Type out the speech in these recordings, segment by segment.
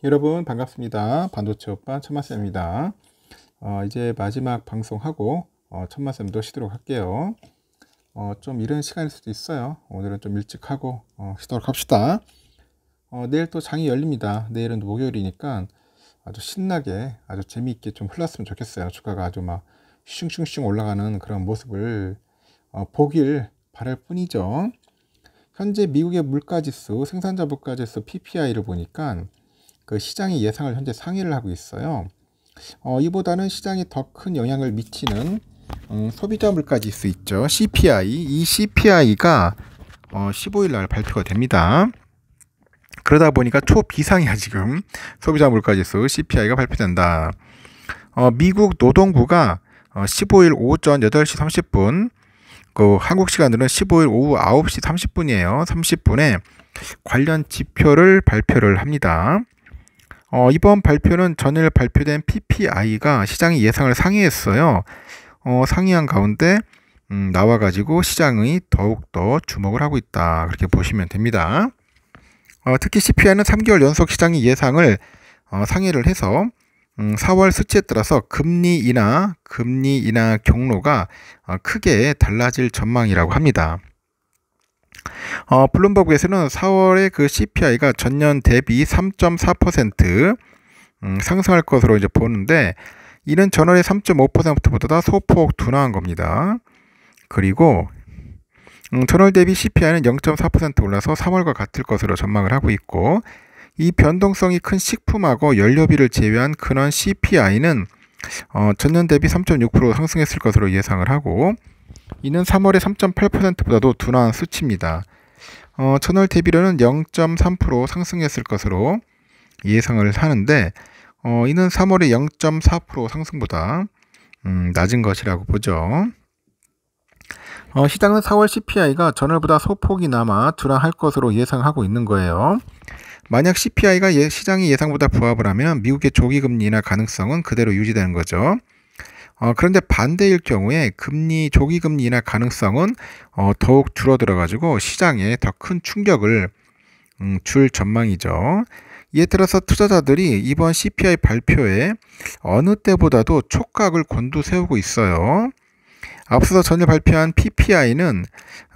여러분 반갑습니다. 반도체 오빠 천마쌤입니다. 이제 마지막 방송하고 천마쌤도 쉬도록 할게요. 좀 이른 시간일 수도 있어요. 오늘은 좀 일찍 하고 쉬도록 합시다. 내일 또 장이 열립니다. 내일은 목요일이니까 아주 신나게 아주 재미있게 좀 흘렀으면 좋겠어요. 주가가 아주 막 슝슝슝 올라가는 그런 모습을 보길 바랄 뿐이죠. 현재 미국의 물가지수, 생산자 물가지수 PPI를 보니까 그 시장의 예상을 현재 상회를 하고 있어요. 이보다는 시장에 더 큰 영향을 미치는 소비자 물가지수 있죠. CPI. 이 CPI가 15일 날 발표가 됩니다. 그러다 보니까 초비상이야 지금. 소비자 물가지수 CPI가 발표된다. 미국 노동부가 15일 오전 8시 30분, 그 한국 시간으로는 15일 오후 9시 30분이에요. 30분에 관련 지표를 발표를 합니다. 이번 발표는 전일 발표된 PPI가 시장의 예상을 상회했어요. 상회한 가운데 나와가지고 시장이 더욱더 주목을 하고 있다. 그렇게 보시면 됩니다. 특히 CPI는 3개월 연속 시장의 예상을 상회를 해서 4월 수치에 따라서 금리 인하 경로가 크게 달라질 전망이라고 합니다. 블룸버그에서는 4월에 그 CPI가 전년 대비 3.4% 상승할 것으로 이제 보는데, 이는 전월의 3.5%보다 소폭 둔화한 겁니다. 그리고 전월 대비 CPI는 0.4% 올라서 3월과 같을 것으로 전망을 하고 있고, 이 변동성이 큰 식품하고 연료비를 제외한 근원 CPI는 전년 대비 3.6% 상승했을 것으로 예상을 하고, 이는 3월의 3.8%보다도 둔화한 수치입니다. 전월 대비로는 0.3% 상승했을 것으로 예상을 하는데, 이는 3월의 0.4% 상승보다 낮은 것이라고 보죠. 시장은 4월 CPI가 전월보다 소폭이나마 둔화할 것으로 예상하고 있는 거예요. 만약 CPI가 시장의 예상보다 부합을 하면 미국의 조기금리 인하 가능성은 그대로 유지되는 거죠. 그런데 반대일 경우에 조기금리 인하 가능성은 더욱 줄어들어가지고 시장에 더 큰 충격을 줄 전망이죠. 이에 따라서 투자자들이 이번 CPI 발표에 어느 때보다도 촉각을 곤두세우고 있어요. 앞서서 전일 발표한 PPI는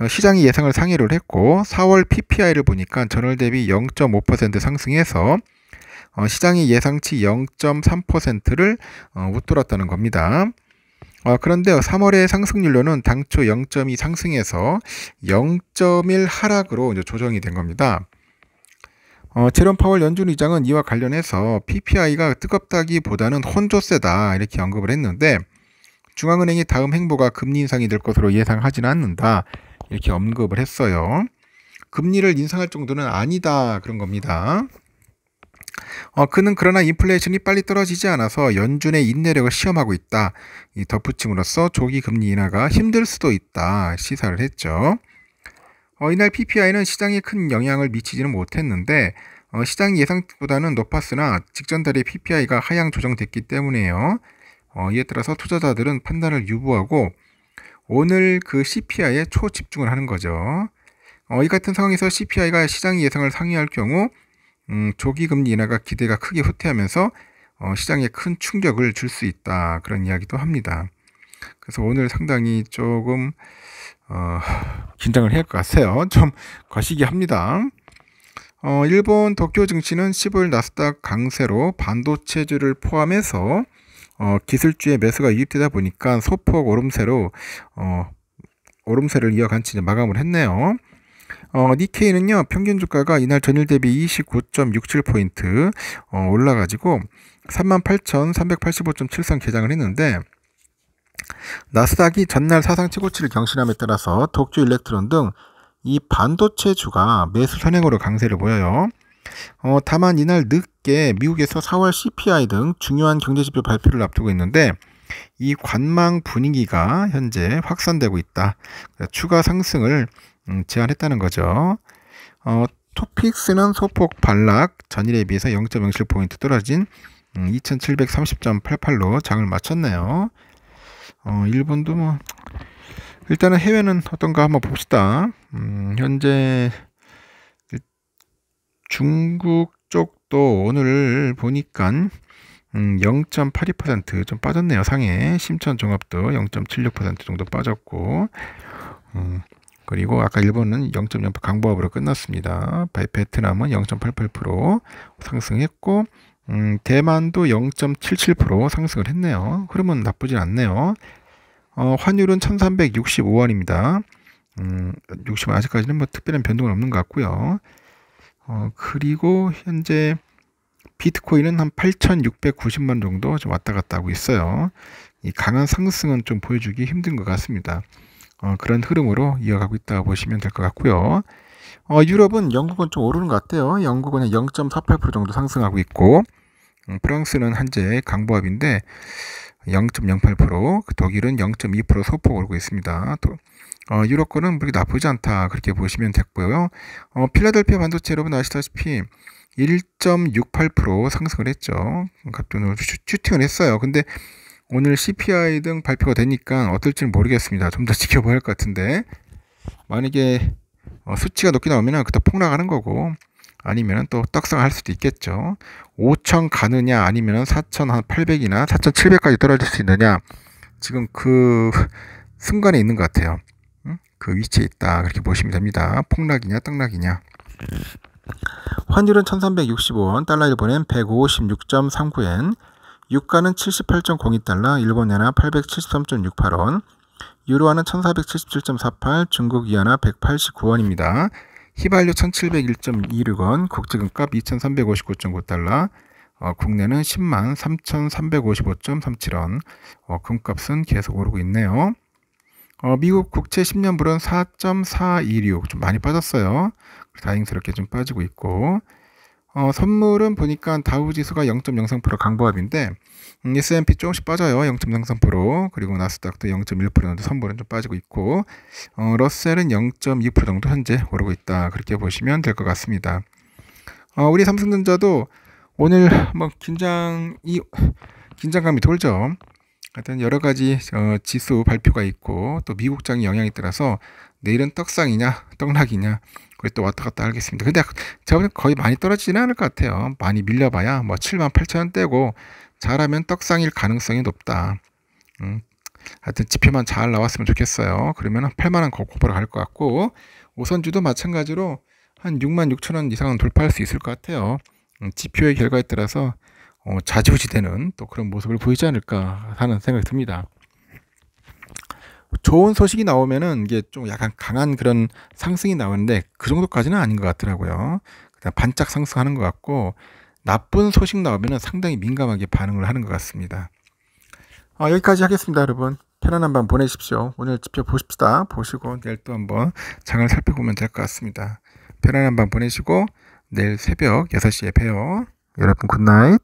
시장이 예상을 상회를 했고, 4월 PPI를 보니까 전월 대비 0.5% 상승해서 시장의 예상치 0.3%를 웃돌았다는 겁니다. 그런데 3월의 상승률로는 당초 0.2 상승해서 0.1 하락으로 이제 조정이 된 겁니다. 제롬 파월 연준 의장은 이와 관련해서 PPI가 뜨겁다기보다는 혼조세다 이렇게 언급을 했는데, 중앙은행이 다음 행보가 금리 인상이 될 것으로 예상하지는 않는다 이렇게 언급을 했어요. 금리를 인상할 정도는 아니다 그런 겁니다. 그는 그러나 인플레이션이 빨리 떨어지지 않아서 연준의 인내력을 시험하고 있다. 이 덧붙임으로써 조기 금리 인하가 힘들 수도 있다 시사를 했죠. 이날 PPI는 시장에 큰 영향을 미치지는 못했는데, 시장 예상보다는 높았으나 직전 달에 PPI가 하향 조정됐기 때문에요. 이에 따라서 투자자들은 판단을 유보하고 오늘 그 CPI에 초집중을 하는 거죠. 이 같은 상황에서 CPI가 시장 예상을 상회할 경우 조기금리 인하가 기대가 크게 후퇴하면서 시장에 큰 충격을 줄 수 있다 그런 이야기도 합니다. 그래서 오늘 상당히 조금 긴장을 해야 할 것 같아요. 좀 거시기 합니다. 일본 도쿄 증시는 15일 나스닥 강세로 반도체주를 포함해서 기술주의 매수가 유입되다 보니까 소폭 오름세를 이어간 채 마감을 했네요. 니케이는요, 평균 주가가 이날 전일 대비 29.67포인트 올라가지고 38,385.73 개장을 했는데, 나스닥이 전날 사상 최고치를 경신함에 따라서 도쿄 일렉트론 등 이 반도체주가 매수 선행으로 강세를 보여요. 다만 이날 늦게 미국에서 4월 CPI 등 중요한 경제지표 발표를 앞두고 있는데, 이 관망 분위기가 현재 확산되고 있다. 추가 상승을 제한했다는 거죠. 토픽스는 소폭 반락, 전일에 비해서 0.07포인트 떨어진 2730.88로 장을 마쳤네요. 일본도 뭐 일단은 해외는 어떤가 한번 봅시다. 현재 중국 쪽도 오늘 보니까 0.82% 좀 빠졌네요. 상해 심천종합도 0.76% 정도 빠졌고, 그리고 아까 일본은 0.08 강보합으로 끝났습니다. 베트남은 0.88% 상승했고, 대만도 0.77% 상승을 했네요. 흐름은 나쁘진 않네요. 환율은 1365원입니다. 60원 아직까지는 뭐 특별한 변동은 없는 것 같고요. 그리고 현재 비트코인은 한 8,690만 정도 좀 왔다 갔다 하고 있어요. 이 강한 상승은 좀 보여주기 힘든 것 같습니다. 그런 흐름으로 이어가고 있다 보시면 될 것 같고요. 유럽은 영국은 좀 오르는 것 같아요. 영국은 0.48% 정도 상승하고 있고, 프랑스는 현재 강보합인데 0.08%, 독일은 0.2% 소폭 오르고 있습니다. 유럽권은 그렇게 나쁘지 않다 그렇게 보시면 됐고요. 필라델피아 반도체 여러분 아시다시피 1.68% 상승을 했죠. 갑자기 슈팅을 했어요. 근데 오늘 CPI 등 발표가 되니까 어떨지는 모르겠습니다. 좀 더 지켜봐야 할 것 같은데, 만약에 수치가 높게 나오면 그때 폭락하는 거고, 아니면 또 떡상할 수도 있겠죠. 5천 가느냐 아니면 4,800이나 4,700까지 떨어질 수 있느냐, 지금 그 순간에 있는 것 같아요. 그 위치에 있다 그렇게 보시면 됩니다. 폭락이냐 떡락이냐. 환율은 1365원, 달러 일본엔 156.39엔, 유가는 78.02달러, 일본 엔화 873.68원, 유로화는 1477.48, 중국 위안화 189원입니다. 휘발유 1701.26원, 국제금값 2359.9달러, 국내는 10만 3355.37원, 금값은 계속 오르고 있네요. 미국 국채 10년물은 4.426, 좀 많이 빠졌어요. 다행스럽게 좀 빠지고 있고, 선물은 보니까 다우지수가 0.03% 강보합인데, S&P 조금씩 빠져요. 0.03%, 그리고 나스닥도 0.1% 정도 선물은 좀 빠지고 있고, 러셀은 0.2% 정도 현재 오르고 있다 그렇게 보시면 될 것 같습니다. 우리 삼성전자도 오늘 뭐 긴장감이 돌죠. 하여튼 여러 가지 지수 발표가 있고, 또 미국장의 영향에 따라서 내일은 떡상이냐 떡락이냐 거의 또 왔다 갔다 하겠습니다. 근데 제가 보기엔 거의 많이 떨어지지는 않을 것 같아요. 많이 밀려봐야 뭐 78,000원대고, 잘하면 떡상일 가능성이 높다. 하여튼 지표만 잘 나왔으면 좋겠어요. 그러면 8만원 고보러 갈 것 같고, 우선주도 마찬가지로 한 66,000원 이상은 돌파할 수 있을 것 같아요. 지표의 결과에 따라서 좌지우지되는 또 그런 모습을 보이지 않을까 하는 생각이 듭니다. 좋은 소식이 나오면은 이게 좀 약간 강한 그런 상승이 나오는데, 그 정도까지는 아닌 것 같더라고요. 그냥 반짝 상승하는 것 같고, 나쁜 소식 나오면은 상당히 민감하게 반응을 하는 것 같습니다. 여기까지 하겠습니다, 여러분. 편안한 밤 보내십시오. 오늘 지표 보십시다. 보시고 내일 또 한번 장을 살펴보면 될 것 같습니다. 편안한 밤 보내시고 내일 새벽 6시에 봬요. 여러분 굿나잇.